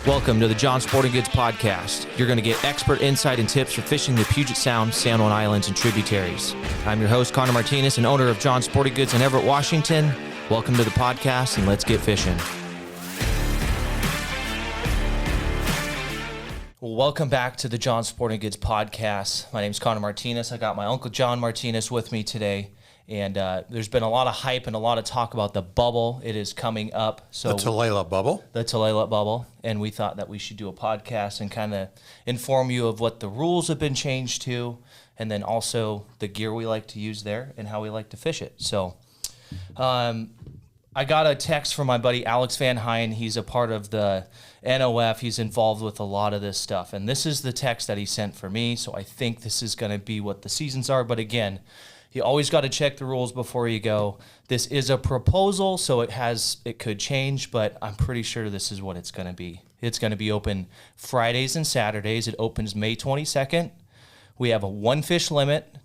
Welcome to the John Sporting Goods Podcast. You're going to get expert insight and tips for fishing the Puget Sound, San Juan Islands, and tributaries. I'm your host, John Martinis, and owner of John Sporting Goods in Everett, Washington. Welcome to the podcast, and let's get fishing. Well, welcome back to the John Sporting Goods Podcast. My name is Connor Martinis. I got my uncle John Martinis with me today. And there's been a lot of hype and a lot of talk about the bubble. It is coming up. So the Tulalip bubble? The Tulalip bubble. And we thought that we should do a podcast and kind of inform you of what the rules have been changed to, and then also the gear we like to use there and how we like to fish it. So I got a text from my buddy Alex Van Hyen. He's a part of the NOF. He's involved with a lot of this stuff. And this is the text that he sent for me. So I think this is going to be what the seasons are. But again, you always got to check the rules before you go. This is a proposal, so it could change, but I'm pretty sure this is what it's going to be. It's going to be open Fridays and Saturdays. It opens May 22nd. We have a one fish limit.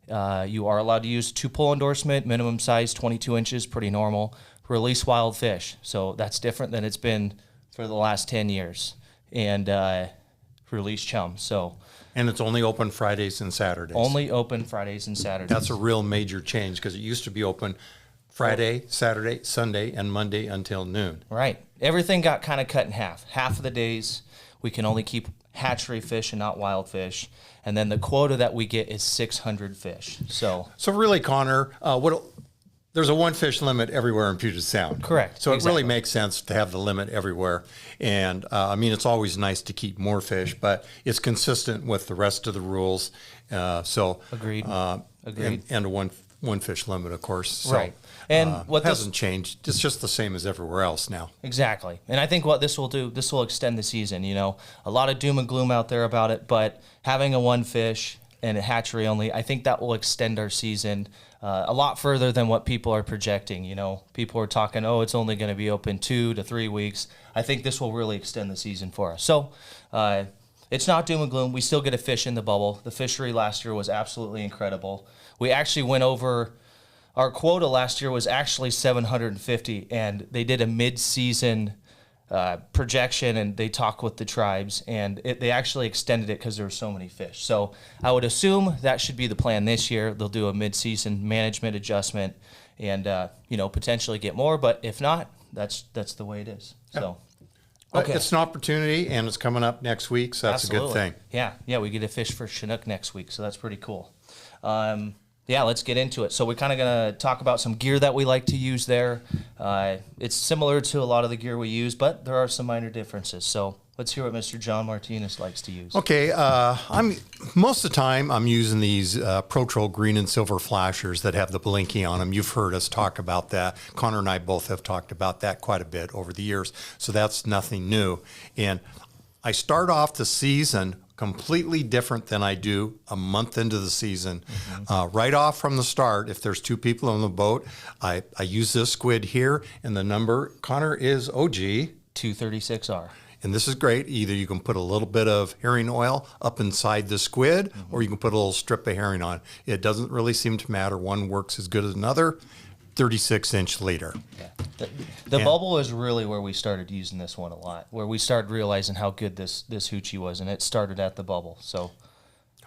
You are allowed to use 2-pole endorsement, minimum size 22 inches, pretty normal. Release wild fish. So that's different than it's been for the last 10 years. And release chum. And it's only open Fridays and Saturdays. Only open Fridays and Saturdays. That's a real major change because it used to be open Friday, Saturday, Sunday, and Monday until noon. Right. Everything got kind of cut in half. Half of the days we can only keep hatchery fish and not wild fish. And then the quota that we get is 600 fish. So really, Connor, there's a one fish limit everywhere in Puget Sound. Correct. So exactly. It really makes sense to have the limit everywhere. And it's always nice to keep more fish, but it's consistent with the rest of the rules. Agreed. Agreed. And a one fish limit, of course. So, right. And what hasn't changed. It's just the same as everywhere else now. Exactly. And I think what this will do, this will extend the season. You know, a lot of doom and gloom out there about it, but having a one fish and a hatchery only, I think that will extend our season a lot further than what people are projecting. You know, people are talking, it's only going to be open 2 to 3 weeks. I think this will really extend the season for us. So it's not doom and gloom. We still get a fish in the bubble. The fishery last year was absolutely incredible. We actually went over, our quota last year was actually 750, and they did a mid-season projection, and they talked with the tribes, and they actually extended it because there were so many fish. So I would assume that should be the plan this year. They'll do a mid-season management adjustment and potentially get more, but if not, that's the way it is. So okay. It's an opportunity, and it's coming up next week, so that's absolutely a good thing. Yeah, we get a fish for Chinook next week, so that's pretty cool. Let's get into it. So we're kind of going to talk about some gear that we like to use there. It's similar to a lot of the gear we use, but there are some minor differences. So let's hear what Mr. John Martinis likes to use. Okay, most of the time I'm using these Pro-Troll green and silver flashers that have the blinky on them. You've heard us talk about that. Connor and I both have talked about that quite a bit over the years, so that's nothing new. And I start off the season completely different than I do a month into the season. Mm-hmm. Right off from the start, if there's 2 people on the boat, I use this squid here, and the number, Connor, is OG 236R. And this is great. Either you can put a little bit of herring oil up inside the squid, mm-hmm. or you can put a little strip of herring on. It doesn't really seem to matter. One works as good as another. 36-inch leader. Yeah. The bubble is really where we started using this one a lot, where we started realizing how good this hoochie was, and it started at the bubble. So,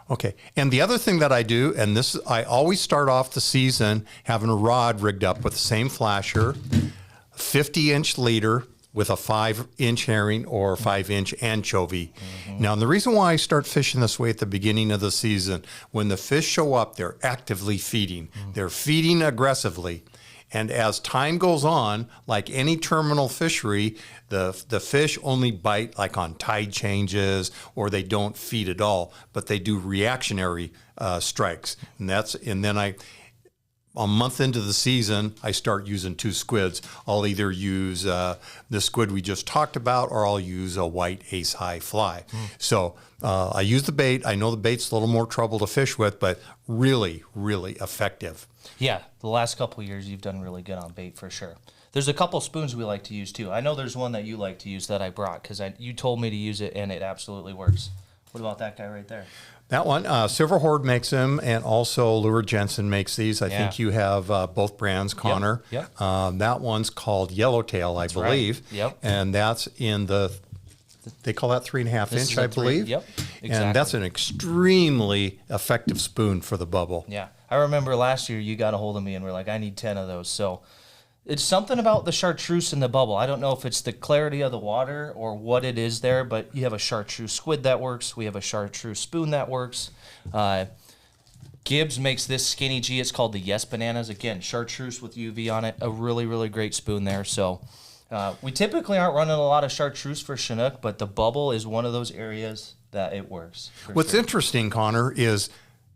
okay. And the other thing that I do, and this, I always start off the season having a rod rigged up with the same flasher, 50-inch leader with a 5-inch herring or 5-inch anchovy. Mm-hmm. Now, the reason why I start fishing this way at the beginning of the season, when the fish show up, they're actively feeding. Mm-hmm. They're feeding aggressively. And as time goes on, like any terminal fishery, the fish only bite like on tide changes, or they don't feed at all, but they do reactionary strikes. And then a month into the season, I start using 2 squids. I'll either use the squid we just talked about, or I'll use a white ace high fly. So I use the bait. I know the bait's a little more trouble to fish with, but really, really effective. Yeah, the last couple of years you've done really good on bait for sure. There's a couple spoons we like to use too. I know there's one that you like to use that I brought because you told me to use it, and it absolutely works. What about that guy right there? That one, Silver Horde makes them, and also Lure Jensen makes these. I think you have both brands, Connor. Yep. That one's called Yellowtail, I believe. Right. Yep. And that's in the They call that 3.5 This is inch, a I three- believe. Yep, exactly. And that's an extremely effective spoon for the bubble. Yeah, I remember last year you got a hold of me and we're like, I need 10 of those. So it's something about the chartreuse in the bubble. I don't know if it's the clarity of the water or what it is there, but you have a chartreuse squid that works. We have a chartreuse spoon that works. Gibbs makes this Skinny G. It's called the Yes Bananas. Again, chartreuse with UV on it. A really, really great spoon there. So we typically aren't running a lot of chartreuse for Chinook, but the bubble is one of those areas that it works. What's interesting, Connor, is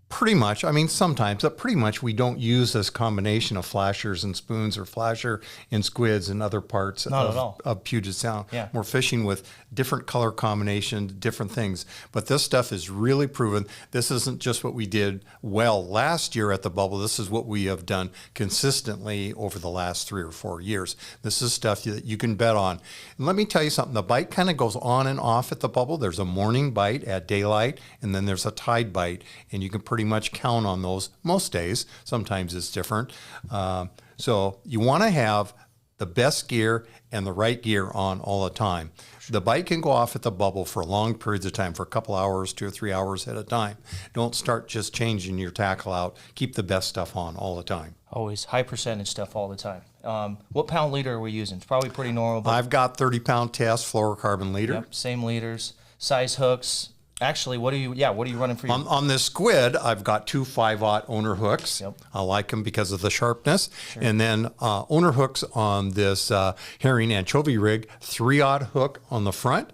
pretty much, I mean, sometimes, but pretty much we don't use this combination of flashers and spoons or flasher and squids and other parts of Puget Sound. Yeah. We're fishing with different color combinations, different things. But this stuff is really proven. This isn't just what we did well last year at the bubble. This is what we have done consistently over the last 3 or 4 years. This is stuff that you can bet on. And let me tell you something. The bite kind of goes on and off at the bubble. There's a morning bite at daylight, and then there's a tide bite. And you can pretty much count on those most days. Sometimes it's different. So you want to have the best gear and the right gear on all the time. The bite can go off at the bubble for long periods of time, for a couple hours, 2 or 3 hours at a time. Don't start just changing your tackle out. Keep the best stuff on all the time. Always high percentage stuff all the time. What pound leader are we using? It's probably pretty normal. But I've got 30-pound test fluorocarbon leader. Yep, same leaders, size hooks. Actually, what are you running for your? On this squid, I've got 2 5/0 owner hooks. Yep. I like them because of the sharpness. Sure. And then owner hooks on this herring anchovy rig, 3/0 hook on the front,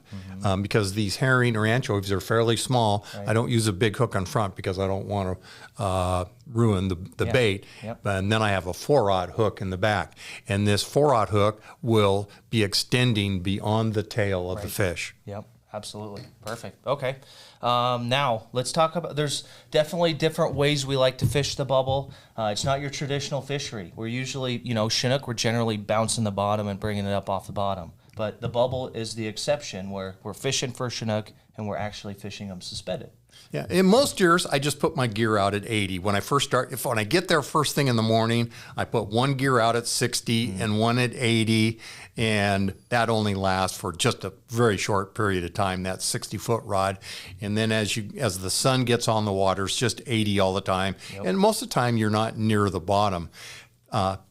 because these herring or anchovies are fairly small. Right. I don't use a big hook on front because I don't want to ruin the bait. Yep. And then I have a 4/0 hook in the back. And this 4/0 hook will be extending beyond the tail of the fish. Yep. Absolutely. Perfect. Okay. Now, let's talk about, there's definitely different ways we like to fish the bubble. It's not your traditional fishery. We're usually, Chinook, we're generally bouncing the bottom and bringing it up off the bottom. But the bubble is the exception where we're fishing for Chinook and we're actually fishing them suspended. Yeah, in most years, I just put my gear out at 80. When I get there first thing in the morning, I put one gear out at 60 and one at 80, and that only lasts for just a very short period of time, that 60-foot rod. And then as the sun gets on the water, it's just 80 all the time. Yep. And most of the time, you're not near the bottom.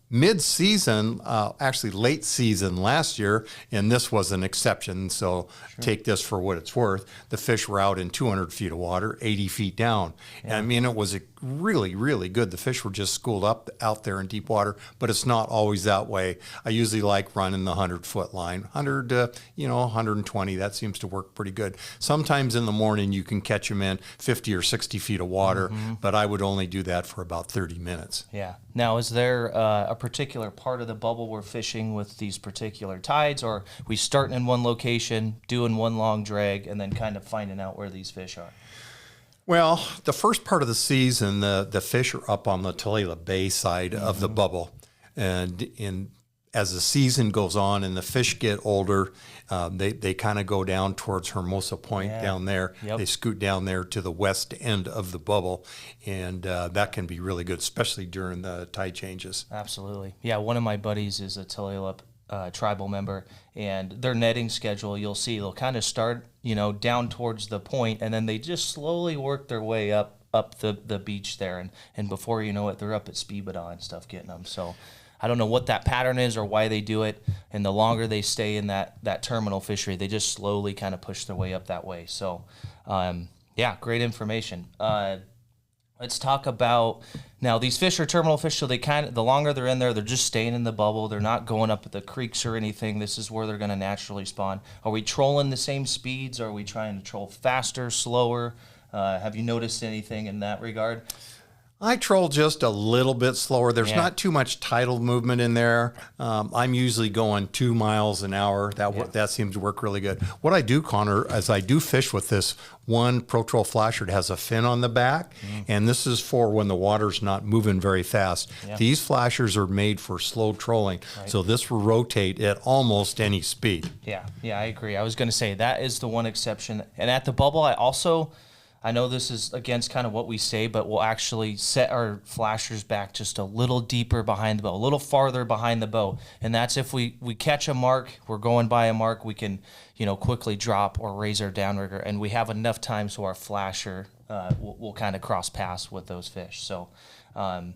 Mid-season, actually late season last year, and this was an exception, so take this for what it's worth. The fish were out in 200 feet of water, 80 feet down. Yeah. And I mean, it was really, really good. The fish were just schooled up out there in deep water, but it's not always that way. I usually like running the 100-foot line, 100 to 120. That seems to work pretty good. Sometimes in the morning you can catch them in 50 or 60 feet of water, but I would only do that for about 30 minutes. Yeah. Now, is there a particular part of the bubble we're fishing with these particular tides, or we starting in one location, doing one long drag, and then kind of finding out where these fish are? Well, the first part of the season, the fish are up on the Tulalip Bay side of the bubble. And as the season goes on and the fish get older, they kind of go down towards Hermosa Point down there. Yep. They scoot down there to the west end of the bubble, and that can be really good, especially during the tide changes. Absolutely. Yeah, one of my buddies is a Tulalip tribal member, and their netting schedule, you'll see they'll kind of start, down towards the point, and then they just slowly work their way up the beach there, and before you know it, they're up at Speedbada and stuff getting them. So I don't know what that pattern is or why they do it, and the longer they stay in that terminal fishery, they just slowly kind of push their way up that way. So yeah, great information. Let's talk about, now these fish are terminal fish, so the longer they're in there, they're just staying in the bubble. They're not going up at the creeks or anything. This is where they're going to naturally spawn. Are we trolling the same speeds? Are we trying to troll faster, slower? Have you noticed anything in that regard? I troll just a little bit slower. There's not too much tidal movement in there. I'm usually going 2 miles an hour. That seems to work really good. What I do, Connor, is I do fish with this one Pro Troll flasher. It has a fin on the back, and this is for when the water's not moving very fast. Yeah. These flashers are made for slow trolling, so this will rotate at almost any speed. Yeah, I agree. I was going to say that is the one exception. And at the bubble, I know this is against kind of what we say, but we'll actually set our flashers back just a little deeper behind the bow, a little farther behind the bow. And that's if we catch a mark, we're going by a mark, we can, quickly drop or raise our downrigger, and we have enough time so our flasher will kind of cross paths with those fish. So, well,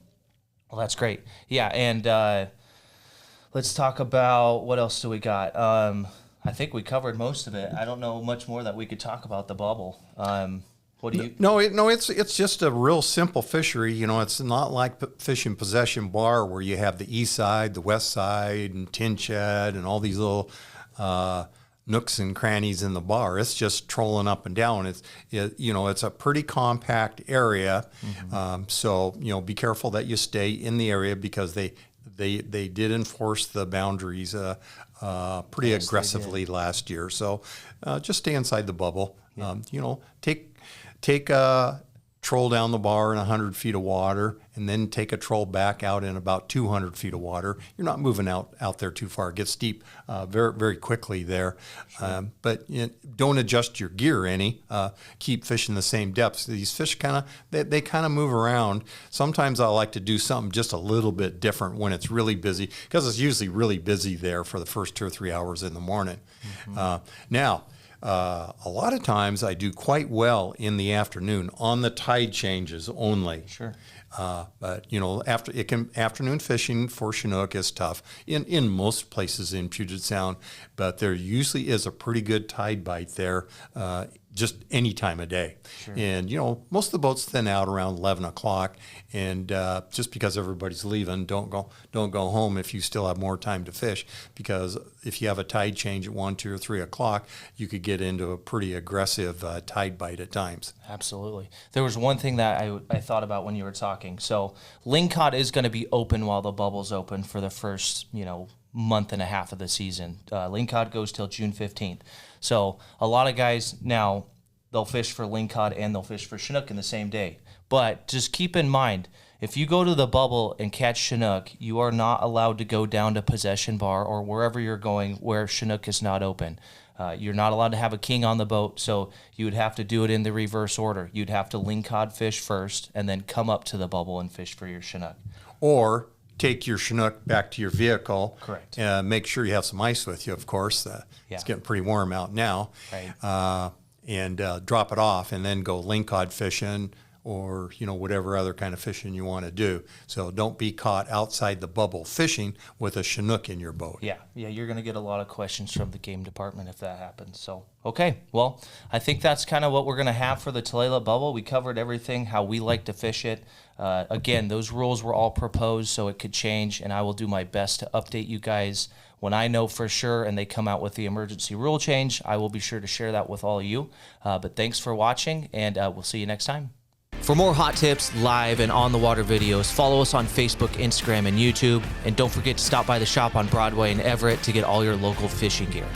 that's great. Yeah, and let's talk about what else do we got. I think we covered most of it. I don't know much more that we could talk about the bubble. What do you? No, it's just a real simple fishery. It's not like fishing possession bar where you have the east side, the west side, and tin shed, and all these little nooks and crannies in the bar. It's just trolling up and down. It's a pretty compact area. Mm-hmm. So be careful that you stay in the area because they did enforce the boundaries pretty aggressively last year. So just stay inside the bubble. Yeah. Take a troll down the bar in 100 feet of water, and then take a troll back out in about 200 feet of water. You're not moving out there too far. It gets steep very, very quickly there. Sure. But don't adjust your gear any. Keep fishing the same depths. These fish they kind of move around. Sometimes I like to do something just a little bit different when it's really busy, because it's usually really busy there for the first 2 or 3 hours in the morning. Mm-hmm. Now, a lot of times I do quite well in the afternoon on the tide changes only. Sure. But afternoon fishing for Chinook is tough in most places in Puget Sound, but there usually is a pretty good tide bite there just any time of day. Sure. And most of the boats thin out around 11 o'clock, and just because everybody's leaving, don't go home if you still have more time to fish, because if you have a tide change at 1, 2, or 3 o'clock, you could get into a pretty aggressive tide bite at times. Absolutely. There was one thing that I thought about when you were talking. So lingcod is going to be open while the bubble's open for the first month and a half of the season. Lingcod goes till June 15th. So a lot of guys now, they'll fish for lingcod and they'll fish for Chinook in the same day. But just keep in mind, if you go to the bubble and catch Chinook, you are not allowed to go down to Possession Bar or wherever you're going where Chinook is not open. You're not allowed to have a king on the boat, so you would have to do it in the reverse order. You'd have to lingcod fish first and then come up to the bubble and fish for your Chinook. Or take your Chinook back to your vehicle. Correct. Make sure you have some ice with you, of course. It's getting pretty warm out now. Right. And drop it off and then go lingcod fishing or, whatever other kind of fishing you want to do. So don't be caught outside the bubble fishing with a Chinook in your boat. Yeah, you're going to get a lot of questions from the game department if that happens. So, okay, well, I think that's kind of what we're going to have for the Tulalip bubble. We covered everything, how we like to fish it. Again, those rules were all proposed, so it could change, and I will do my best to update you guys when I know for sure and they come out with the emergency rule change. I will be sure to share that with all of you. But thanks for watching, and we'll see you next time. For more hot tips, live and on-the-water videos, follow us on Facebook, Instagram, and YouTube. And don't forget to stop by the shop on Broadway in Everett to get all your local fishing gear.